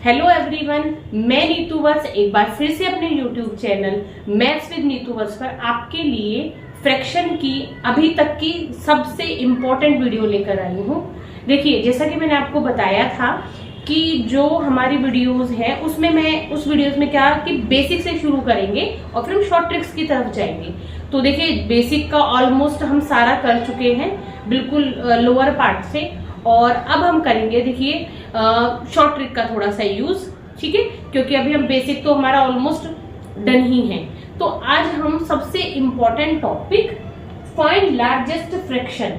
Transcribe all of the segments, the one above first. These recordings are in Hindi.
हेलो एवरीवन, मैं नीतू वत्स एक बार फिर से अपने YouTube channel maths with Neetu Vats पर आपके लिए फ्रैक्शन की अभी तक की सबसे इम्पोर्टेंट वीडियो लेकर आई हूँ। देखिए, जैसा कि मैंने आपको बताया था कि जो हमारी वीडियोस हैं उसमें मैं उस वीडियोस में क्या कि बेसिक से शुरू करेंगे और फिर हम शॉर्ट ट्रिक्स की तरफ जाएंगे। तो देखिए, बेसिक का ऑलमोस्ट हम सारा कर चुके हैं, बिल्कुल लोअर पार्ट से। और अब हम करेंगे, देखिए, शॉर्ट ट्रिक का थोड़ा सा यूज, ठीक है, क्योंकि अभी हम बेसिक तो हमारा ऑलमोस्ट डन ही है। तो आज हम सबसे important topic find largest fraction.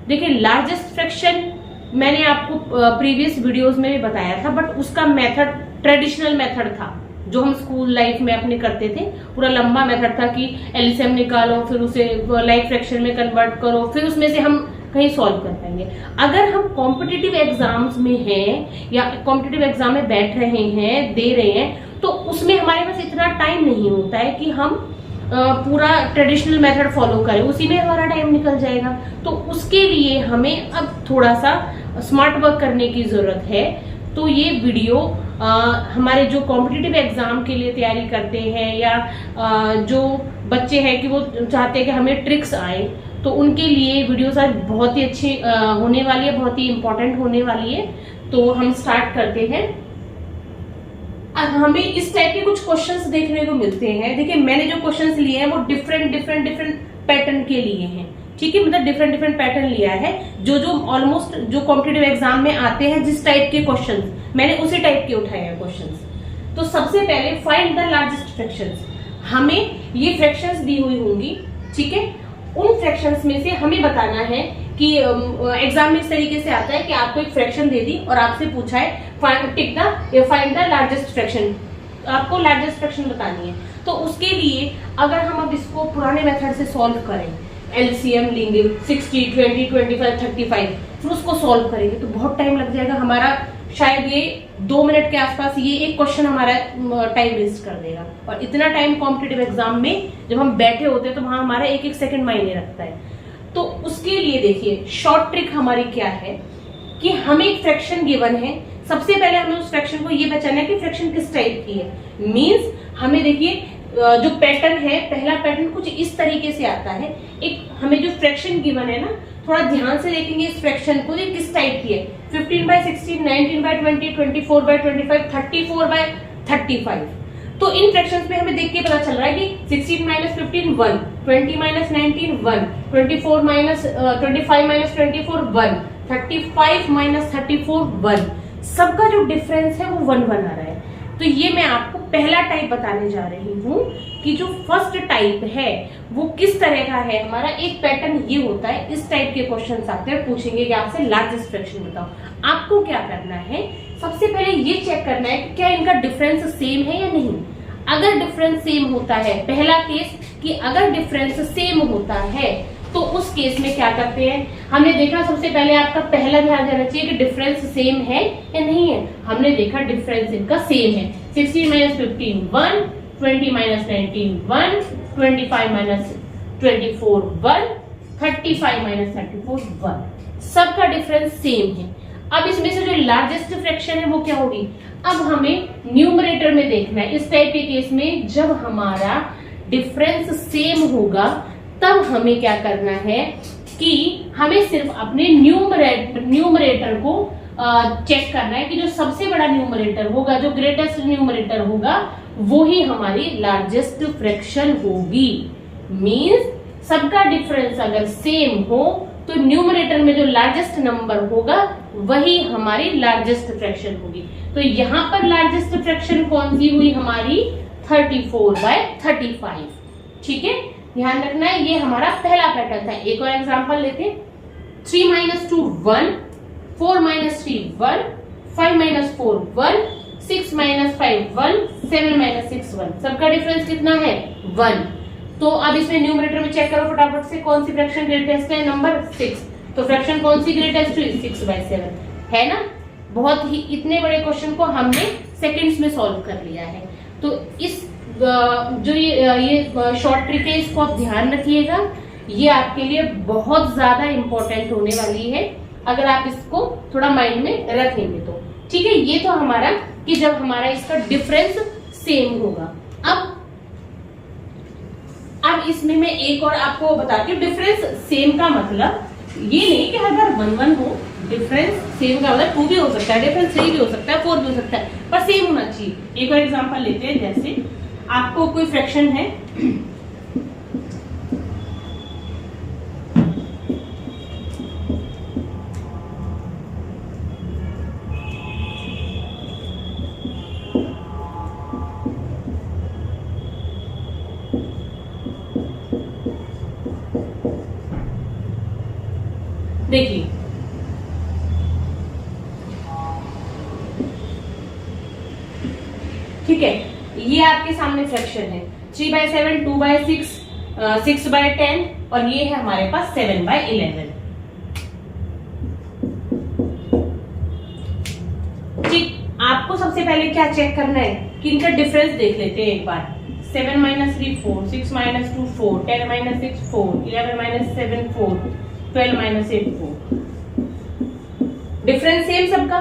देखिए, लार्जेस्ट फ्रैक्शन मैंने आपको प्रीवियस वीडियोस में भी बताया था, बट उसका मेथड ट्रेडिशनल मेथड था जो हम स्कूल लाइफ में अपने करते थे। पूरा लंबा मेथड था कि एलसीएम निकालो, फिर उसे लाइक फ्रैक्शन में कन्वर्ट करो, फिर उसमें से हम कहीं सॉल्व कर पाएंगे। अगर हम कॉम्पिटिटिव एग्जाम्स में हैं या कॉम्पिटिटिव एग्जाम में बैठ रहे हैं, दे रहे हैं, तो उसमें हमारे पास इतना टाइम नहीं होता है कि हम पूरा ट्रेडिशनल मेथड फॉलो करें, उसी में हमारा टाइम निकल जाएगा। तो उसके लिए हमें अब थोड़ा सा स्मार्ट वर्क करने की जरूरत है। तो ये वीडियो हमारे जो कॉम्पिटिटिव एग्जाम के लिए तैयारी करते हैं या जो बच्चे हैं कि वो चाहते हैं कि हमें ट्रिक्स आए, तो उनके लिए वीडियोस आज बहुत ही अच्छी होने वाली है, बहुत ही इंपॉर्टेंट होने वाली है। तो हम स्टार्ट करते हैं। अब हमें इस टाइप के कुछ क्वेश्चंस देखने को मिलते हैं। देखिए, मैंने जो क्वेश्चंस लिए हैं वो डिफरेंट पैटर्न के लिए हैं, ठीक है, मतलब डिफरेंट पैटर्न लिया है। जो ऑलमोस्ट जो कॉम्पिटिटिव एग्जाम में आते हैं, जिस टाइप के क्वेश्चंस मैंने उसी टाइप के उठाए हैं क्वेश्चंस। तो सबसे पहले फाइंड द लार्जेस्ट फ्रैक्शंस। हमें ये फ्रैक्शंस दी हुई होंगी, ठीक है। उन फ्रैक्शंस में से हमें बताना है कि एग्जाम में इस तरीके से आता है कि आपको एक फ्रैक्शन दे दी और आपसे पूछा है फाइंड द लार्जेस्ट फ्रैक्शन। आपको लार्जेस्ट फ्रैक्शन बतानी है। तो उसके लिए अगर हम अब इसको पुराने मेथड से सॉल्व करें, एलसीएम लेंगे 60, 20, 25, 35, फिर उसको सॉल्व करेंगे तो बहुत टाइम लग जाएगा हमारा। शायद ये 2 मिनट के आसपास ये एक क्वेश्चन हमारा टाइम वेस्ट कर देगा। और इतना टाइम कॉम्पिटिटिव एग्जाम में जब हम बैठे होते हैं तो वहां हमारा एक एक सेकंड मायने रखता है। तो उसके लिए देखिए, शॉर्ट ट्रिक हमारी क्या है कि हमें एक फ्रैक्शन गिवन है। सबसे पहले हमें उस फ्रैक्शन को ये पहचानना है कि फ्रैक्शन किस टाइप की है। मींस हमें देखिए, जो पैटर्न है, पहला पैटर्न कुछ इस तरीके से आता है। एक हमें जो फ्रैक्शन गिवन है ना, थोड़ा ध्यान से देखेंगे इस फ्रैक्शन को, ये किस टाइप की है। 15/16, 19/20, 24/25, 34/35। तो इन फ्रैक्शंस में हमें देख के पता चल रहा है कि 16 - 15 1, 20 - 19 1, 24 - 25 - 24 1, 35 - 34 1। सबका जो डिफरेंस है वो 1 1 आ रहा है। तो ये मैं आपको पहला टाइप बताने जा रही हूँ कि जो फर्स्ट टाइप है वो किस तरह का है। हमारा एक पैटर्न ये होता है, इस टाइप के क्वेश्चंस आते हैं, पूछेंगे कि आपसे लार्जेस्ट फ्रैक्शन बताओ। आपको क्या करना है, सबसे पहले ये चेक करना है कि क्या इनका डिफरेंस सेम है या नहीं। अगर डिफरेंस सेम होता है, पहला केस कि अगर डिफरेंस सेम होता है तो उस केस में क्या करते हैं। हमने देखा, सबसे पहले आपका पहला ध्यान देना चाहिए कि डिफरेंस सेम है या नहीं है। हमने देखा डिफरेंस इनका सेम है। 16 - 15 1, 20 - 19 1, 25 - 24 1, 35 - 34 1। सबका डिफरेंस सेम है। अब इसमें से जो लार्जेस्ट फ्रैक्शन है वो क्या होगी। अब हमें न्यूमरेटर में देखना है। इस टाइप के केस में जब हमारा डिफरेंस सेम होगा तब हमें क्या करना है कि हमें सिर्फ अपने न्यूमरेटर को चेक करना है कि जो सबसे बड़ा न्यूमरेटर होगा, जो ग्रेटेस्ट न्यूमरेटर होगा, वो ही हमारी लार्जेस्ट फ्रैक्शन होगी। मींस सबका डिफरेंस अगर सेम हो तो न्यूमरेटर में जो लार्जेस्ट नंबर होगा वही हमारी लार्जेस्ट फ्रैक्शन होगी। तो यहाँ पर लार्जेस्ट फ्रैक्शन कौन सी हुई हमारी, 34/35, ठीक है। ध्यान रखना है, ये हमारा पहला पैटर्न था। एक और एग्जांपल लेते हैं। 3 - 2 1, 4 - 3 1, 5 - 4 1, 6 - 5 1, 7 - 6 1। सबका डिफरेंस कितना है, 1। तो अब इसमें न्यूमरेटर में चेक करो फटाफट से, कौन सी फ्रैक्शन ग्रेटेस्ट है, नंबर 6। तो फ्रैक्शन कौन सी ग्रेटेस्ट हुई, 6/7 है ना। बहुत ही इतने बड़े क्वेश्चन को हमने सेकंड्स में सॉल्व कर लिया है। तो इस जो ये शॉर्ट ट्रिक है, इसको आप ध्यान रखिएगा। ये आपके लिए बहुत ज्यादा इंपॉर्टेंट होने वाली है अगर आप इसको थोड़ा माइंड में रखेंगे तो, ठीक है। ये तो हमारा कि जब हमारा इसका डिफरेंस सेम होगा। अब इसमें मैं एक और आपको बताती हूँ। डिफरेंस सेम का मतलब ये नहीं कि अगर 1 1 हो, डिफरेंस सेम का मतलब 2 भी हो सकता है, डिफरेंस 3 भी हो सकता है, 4 भी हो सकता है, पर सेम होना चाहिए। एक और एग्जांपल लेते हैं, जैसे आपको कोई फ्रैक्शन है, देखिए ठीक है, ये आपके सामने फ्रैक्शन है 3/7, 2/6, 6/10 और ये है हमारे पास 7/11। ठीक, आपको सबसे पहले क्या चेक करना है कि इनका डिफरेंस देख लेते हैं एक बार। 7 - 3 4, 6 - 2 4, 10 - 6 4, 11 - 7 4, 12 - 8 4। डिफरेंस सेम सबका,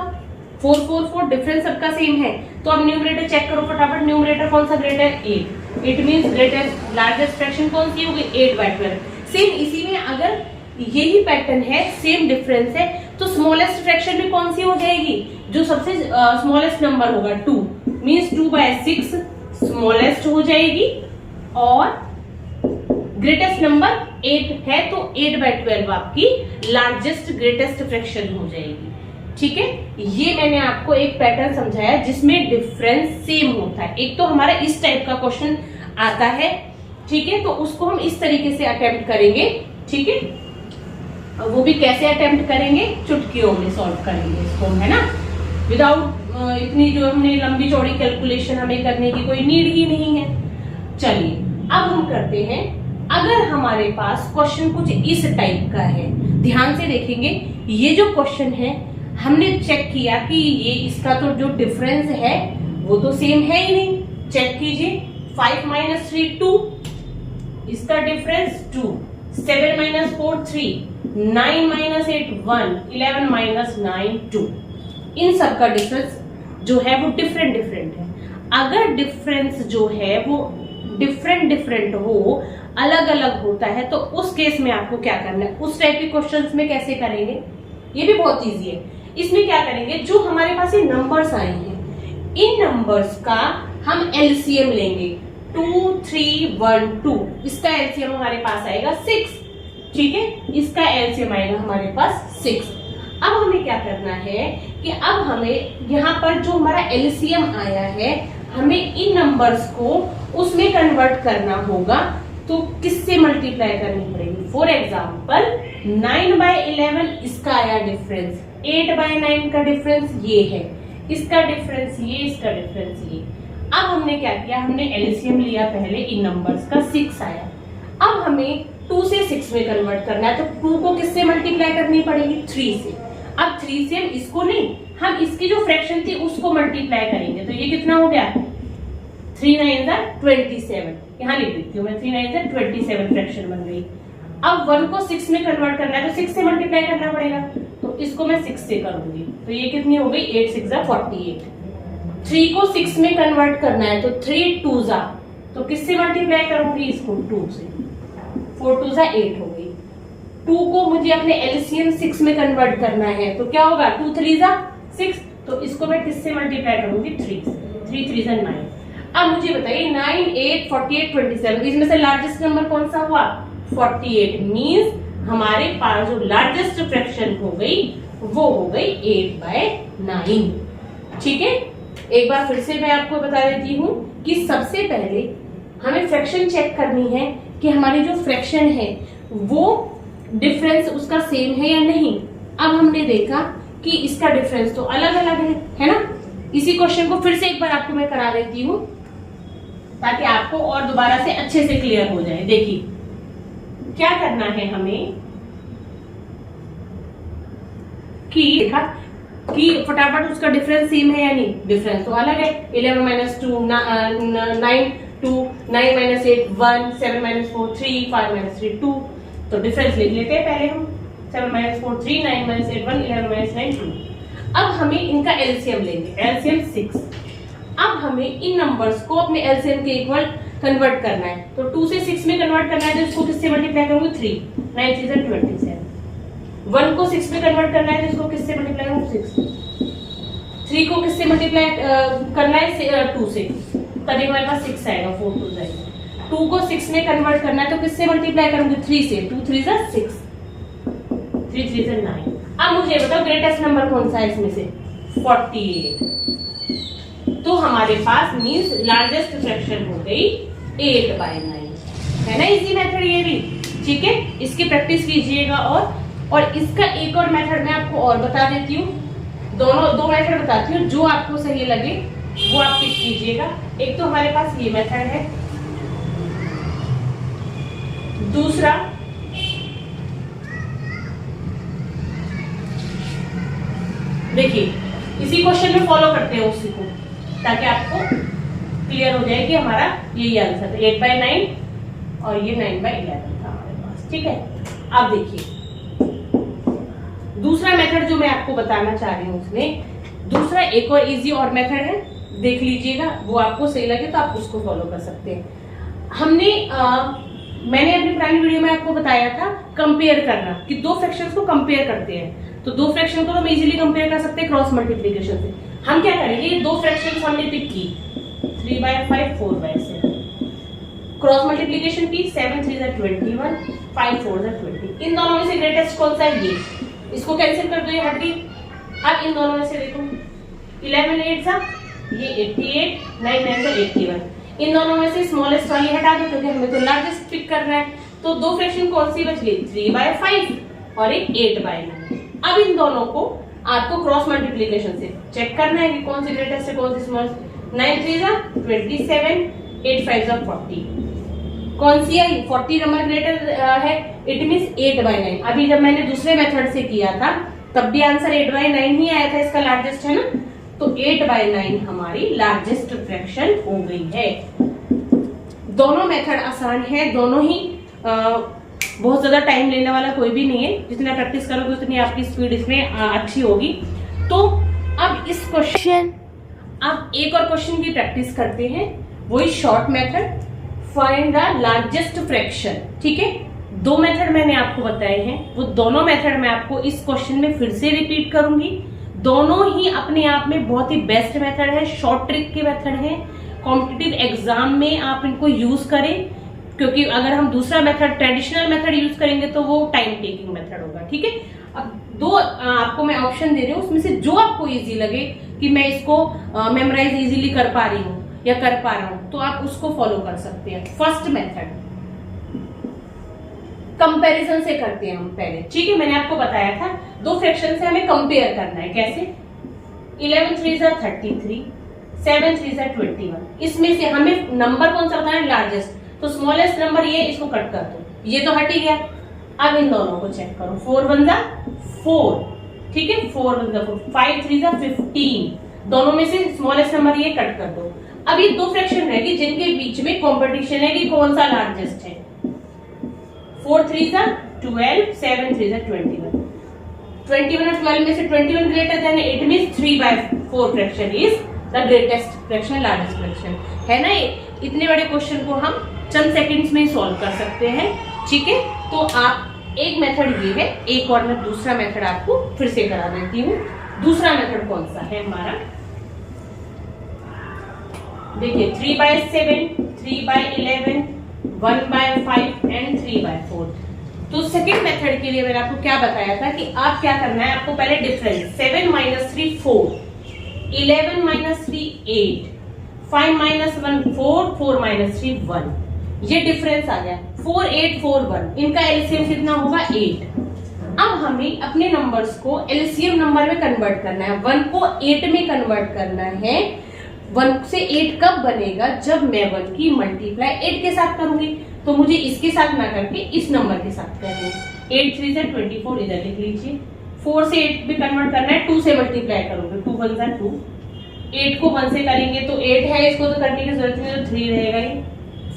4 4 4, डिफरेंस सबका सेम है। तो अब न्यूमरेटर चेक करो फटाफट। न्यूमरेटर कौन सा greater? 8। It means greatest largest fraction कौन सी होगी? 8/12। सेम इसी में अगर यही पैटर्न है, सेम डिफरेंस है, तो स्मॉलेस्ट फ्रैक्शन भी कौन सी हो जाएगी? जो सबसे स्मॉलेस्ट नंबर होगा 2, मींस 2/6 स्मॉलेस्ट हो जाएगी, और ग्रेटेस्ट नंबर 8 है तो 8/12 आपकी लार्जेस्ट ग्रेटेस्ट फ्रैक्शन हो जाएगी। ठीक है, ये मैंने आपको एक पैटर्न समझाया जिसमें डिफरेंस सेम होता है। एक तो हमारा इस टाइप का क्वेश्चन आता है, ठीक है, तो उसको हम इस तरीके से अटेम्प्ट करेंगे। ठीक है, वो भी कैसे अटेम्प्ट करेंगे? चुटकियों में सॉल्व करेंगे इसको, है ना, विदाउट इतनी जो हमने लंबी चौड़ी कैलकुलेशन हमें करने की कोई नीड ही नहीं है। चलिए अब हम करते हैं, अगर हमारे पास क्वेश्चन कुछ इस टाइप का है, ध्यान से देखेंगे, ये जो क्वेश्चन है हमने चेक किया कि ये इसका तो जो डिफरेंस है वो तो सेम है ही नहीं। चेक कीजिए, 5 - 3 2, इसका डिफरेंस 2, 7 - 4 3, 9 - 8 1, 11 - 9 2। इन सब का डिफरेंस जो है वो डिफरेंट है। अगर डिफरेंस जो है वो डिफरेंट हो, अलग अलग होता है, तो उस केस में आपको क्या करना है? उस टाइप के क्वेश्चंस में कैसे करेंगे? ये भी बहुत इजी है। इसमें क्या करेंगे, जो हमारे पास ये नंबर्स आए हैं, इन नंबर्स का हम एलसीएम लेंगे। 2 3 1 2, इसका एलसीएम हमारे पास आएगा 6। ठीक है, इसका एलसीएम आएगा हमारे पास 6। अब हमें क्या करना है कि अब हमें यहाँ पर जो हमारा एलसीएम आया है, हमें इन नंबर्स को उसमें कन्वर्ट करना होगा। तो किससे मल्टीप्लाई करनी पड़ेगी? फॉर एग्जाम्पल 9/11 इसका आया डिफरेंस, 8/9 का डिफरेंस ये है, इसका डिफरेंस ये, इसका डिफरेंस ये। अब हमने क्या किया, हमने एलसीएम लिया पहले, इन नंबर्स का 6 आया। अब हमें 2 से 6 में कन्वर्ट करना है, तो 2 को किससे मल्टीप्लाई करनी पड़ेगी? 3 से। अब 3 से हम इसको नहीं, हम इसकी जो फ्रैक्शन थी उसको मल्टीप्लाई करेंगे। तो ये कितना हो गया? 3 9 27। यहाँ लिख देती हूँ मैं, 3 9 27 फ्रैक्शन बन गई। अब 1 को 6 में कन्वर्ट करना है, तो 6 से मल्टीप्लाई करना पड़ेगा। तो इसको मैं 6 से करूंगी, तो ये कितनी हो गई? 8 6 48। 3 को 6 में कन्वर्ट करना है, तो 3 2 जा, तो किससे मल्टीप्लाई करूंगी? इसको 2 से। 4 2 8 हो गई। 2 को मुझे अपने एलसीएम 6 में कन्वर्ट करना है, तो क्या होगा? 2 3 जा 6, तो इसको मैं किससे मल्टीप्लाई करूंगी? 3 से। 3 3 जा 9। अब मुझे बताइए 9 8 48 27, इसमें से लार्जेस्ट नंबर कौन सा हुआ? 48। मींस हमारे पास जो लार्जेस्ट फ्रैक्शन हो गई वो हो गई 8/9। ठीक है, एक बार फिर से मैं आपको बता देती हूँ कि सबसे पहले हमें फ्रैक्शन चेक करनी है कि हमारी जो फ्रैक्शन है वो डिफरेंस उसका सेम है या नहीं। अब हमने देखा कि इसका डिफरेंस तो अलग अलग है ना। इसी क्वेश्चन को फिर से एक बार आपको मैं करा देती हूँ ताकि आपको और दोबारा से अच्छे से क्लियर हो जाए। देखिए क्या करना है हमें कि देखा कि फटाफट उसका डिफरेंस सेम है या नहीं। डिफरेंस तो अलग है, 11 - 2 9 2, 9 - 8 1, 7 - 4 3, 5 - 3 2। तो डिफरेंस लिख लेते हैं पहले हम। 7 - 4 3, 9 - 8 1, 11 - 9 2। अब हमें इनका एलसीएम लेंगे। एलसीएम 6, हमें इन नंबर्स को अपने एलसीएम के इक्वल कन्वर्ट करना है। तो 2 से 6 में कन्वर्ट करना है तो इसको किससे मल्टीप्लाई करूंगी 3, 9 3 जा 27। 1 को 6 में कन्वर्ट करना है तो इसको किससे मल्टीप्लाई करूंगी 6। 3 को किससे मल्टीप्लाई करना है 2 से, तभी हमारे पास 6 आएगा, 4 2 जाएगा। 2 को 6 में कन्वर्ट करना है तो किससे मल्टीप्लाई करूंगी 3 से, 2 3 जा 6, 3 3 जा 9। अब मुझे बताओ ग्रेटेस्ट नंबर कौन सा है इसमें से, 48। तो हमारे पास मींस लार्जेस्ट फ्रैक्शन हो गई 8/9, है ना। इजी मेथड ये भी, ठीक है। इसकी प्रैक्टिस कीजिएगा। और इसका एक और मेथड मैं आपको और बता देती हूँ, दो मेथड बताती हूँ, जो आपको सही लगे वो आप पिक कीजिएगा। एक तो हमारे पास ये मेथड है, दूसरा देखिए इसी क्वेश्चन में फॉलो करते हैं उसी को, ताकि आपको क्लियर हो जाए कि हमारा यही आंसर है 8/9 और ये 9/11 था हमारे पास, ठीक है। अब देखिए दूसरा मेथड जो मैं आपको बताना चाह रही हूँ, उसमें दूसरा एक और इजी और मेथड है, देख लीजिएगा, वो आपको सही लगे तो आप उसको फॉलो कर सकते हैं। मैंने अपनी पुरानी वीडियो में आपको बताया था कंपेयर करना, कि दो फ्रैक्शंस को कंपेयर करते हैं। तो दो फ्रैक्शन को हम इजीली कंपेयर कर सकते हैं क्रॉस मल्टीप्लिकेशन से। हम क्या करेंगे, ये दो फ्रैक्शंस हमने पिक की, 3/5 4/7, क्रॉस मल्टीप्लिकेशन की 7 3 जा 21, 5 4 जा 20। इन दोनों में से ग्रेटेस्ट कौन सा है, ये, इसको कैंसिल कर दो, ये हट गई। अब इन दोनों में से देखो 11 8 जा ये 88, 9 9 जा 81। इन दोनों में से स्मॉलेस्ट वाली हटा दो, क्योंकि हमें तो लार्जेस्ट पिक करना है। तो दो फ्रैक्शन कौन सी बच गई, 3/5 और एक 8/9। अब इन दोनों को आपको क्रॉस मल्टीप्लिकेशन से चेक करना है कि कौन सी ग्रेटेस्ट है कौन सी स्मॉलेस्ट। 9 3 जा 27, 8 5 जा 40। कौन सी है, 40 नंबर ग्रेटर है, इट मींस 8/9। अभी जब मैंने दूसरे मेथड से किया था तब भी आंसर 8/9 ही आया था, इसका लार्जेस्ट है ना। तो 8/9 हमारी लार्जेस्ट फ्रैक्शन हो गई है। दोनों मेथड आसान है, दोनों ही बहुत ज्यादा टाइम लेने वाला कोई भी नहीं है। जितना प्रैक्टिस करोगे उतनी आपकी स्पीड इसमें अच्छी होगी। तो अब इस क्वेश्चन, अब एक और क्वेश्चन की प्रैक्टिस करते हैं, वही short method, find the largest fraction, ठीक है। दो मेथड मैंने आपको बताए हैं, वो दोनों मेथड मैं आपको इस क्वेश्चन में फिर से रिपीट करूंगी। दोनों ही अपने आप में बहुत ही बेस्ट मेथड है, शॉर्ट ट्रिक के मेथड है। कॉम्पिटिटिव एग्जाम में आप इनको यूज करें, क्योंकि अगर हम दूसरा मेथड ट्रेडिशनल मेथड यूज करेंगे तो वो टाइम टेकिंग मेथड होगा, ठीक है। अब दो आपको मैं ऑप्शन दे रही हूँ, उसमें से जो आपको इजी लगे कि मैं इसको मेमोराइज इजीली कर पा रही हूँ या कर पा रहा हूं, तो आप उसको फॉलो कर सकते हैं। फर्स्ट मेथड कंपैरिजन से करते हैं हम पहले, ठीक है। मैंने आपको बताया था दो फ्रैक्शन से हमें कंपेयर करना है, कैसे। 11 3 जा 33, 7 3 जा 21। इसमें से हमें नंबर कौन सा बताना है, लार्जेस्ट। तो स्मॉलेस्ट नंबर ये, इसको कट कर दो, ये तो हट ही गया। अब इन दोनों को चेक करो, 4 1 जा 4, ठीक है, 4 1 जा 4, 5 3 जा 15। दोनों में से स्मॉलेस्ट नंबर ये कट कर दो। अब ये दो फ्रैक्शन है कि जिनके बीच में कंपटीशन है कि कौन सा लार्जेस्ट है। 4 3 जा 12, 7 3 जा 21। 21 और 12 में से 21 greater than 8 means 3/4 fraction is the greatest fraction, largest fraction, है ना। इतने बड़े क्वेश्चन को हम चंद सेकंड्स में ही सॉल्व कर सकते हैं, ठीक है। तो आप एक मेथड ये है, एक और मैं दूसरा मेथड आपको फिर से करा देती हूँ। दूसरा मेथड कौन सा है हमारा, देखिए 3/7, 3/11, 1/5 एंड 3/4। तो सेकेंड मेथड के लिए मैंने आपको क्या बताया था कि आप क्या करना है, आपको पहले डिफरेंस 7 - 3 4, 11 - 3 8, 5 - 1 4, 4 - 3 1। ये डिफरेंस आ गया 4 8 4 1। इनका एलसीएम कितना होगा 8। अब हमें अपने नंबर्स को एलसीएम नंबर में कन्वर्ट करना है, 1 को 8 में कन्वर्ट करना है। 1 से 8 कब बनेगा, जब मैं 1 की मल्टीप्लाई 8 के साथ करूंगी। तो मुझे इसके साथ ना करके इस नंबर के साथ करना है। 8 3 से 24 इधर लिख लीजिए। 4 से 8 भी कन्वर्ट करना है, 2 से मल्टीप्लाई करोगे, 2 1 जा 2। 8 को 1 से करेंगे तो 8 है, इसको तो करने की जरूरत नहीं, तो 3 रहेगा ही।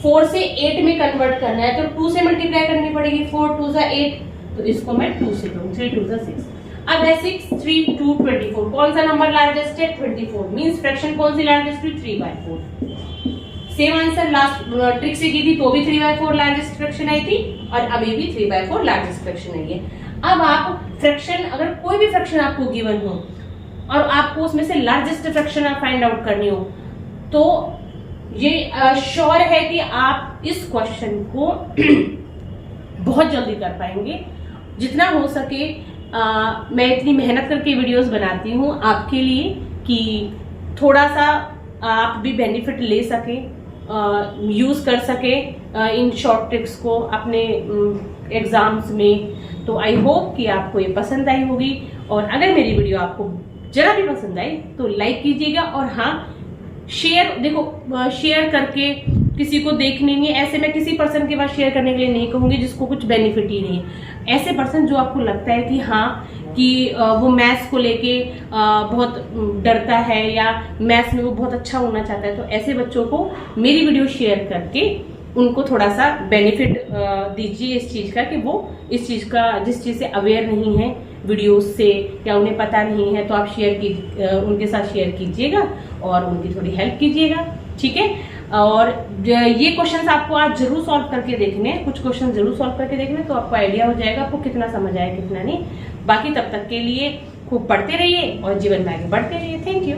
4 से 8 में कन्वर्ट करना है तो 2 से मल्टीप्लाई करनी पड़ेगी, 4 2 जा 8, तो इसको मैं 2 से करूँ, 3 2 जा 6। अब है 6, 3, 2, 24। कौन सा नंबर लार्जेस्ट है? 24। मींस फ्रैक्शन कौन सी लार्जेस्ट हुई? 3/4। सेम आंसर लास्ट ट्रिक से की थी तो भी 3/4 लार्जेस्ट फ्रैक्शन आई थी और अभी भी 3/4 लार्जेस्ट फ्रैक्शन आई है। अब आप फ्रैक्शन, अगर कोई भी फ्रैक्शन आपको गिवन हो और आपको उसमें से लार्जेस्ट फ्रैक्शन आप फाइंड आउट करनी हो तो ये श्योर है कि आप इस क्वेश्चन को बहुत जल्दी कर पाएंगे। जितना हो सके मैं इतनी मेहनत करके वीडियोस बनाती हूँ आपके लिए कि थोड़ा सा आप भी बेनिफिट ले सके, यूज कर सके इन शॉर्ट ट्रिक्स को अपने एग्जाम्स में। तो आई होप कि आपको ये पसंद आई होगी और अगर मेरी वीडियो आपको जरा भी पसंद आई तो लाइक कीजिएगा और हाँ शेयर, देखो शेयर करके किसी को देखने नहीं, ऐसे मैं किसी पर्सन के पास शेयर करने के लिए नहीं कहूंगी जिसको कुछ बेनिफिट ही नहीं है। ऐसे पर्सन जो आपको लगता है कि हाँ कि वो मैथ्स को लेके बहुत डरता है या मैथ्स में वो बहुत अच्छा होना चाहता है, तो ऐसे बच्चों को मेरी वीडियो शेयर करके उनको थोड़ा सा बेनिफिट दीजिए इस चीज का कि वो इस चीज का, जिस चीज से अवेयर नहीं है वीडियोस से या उन्हें पता नहीं है, तो आप उनके साथ शेयर कीजिएगा और उनकी थोड़ी हेल्प कीजिएगा, ठीक है। और ये क्वेश्चंस आपको आज जरूर सॉल्व करके देखने हैं, कुछ क्वेश्चन जरूर सॉल्व करके देखने, तो आपको आइडिया हो जाएगा आपको कितना समझ आया कितना नहीं। बाकी तब तक के लिए खूब पढ़ते रहिए और जीवन में आगे बढ़ते रहिए। Thank you.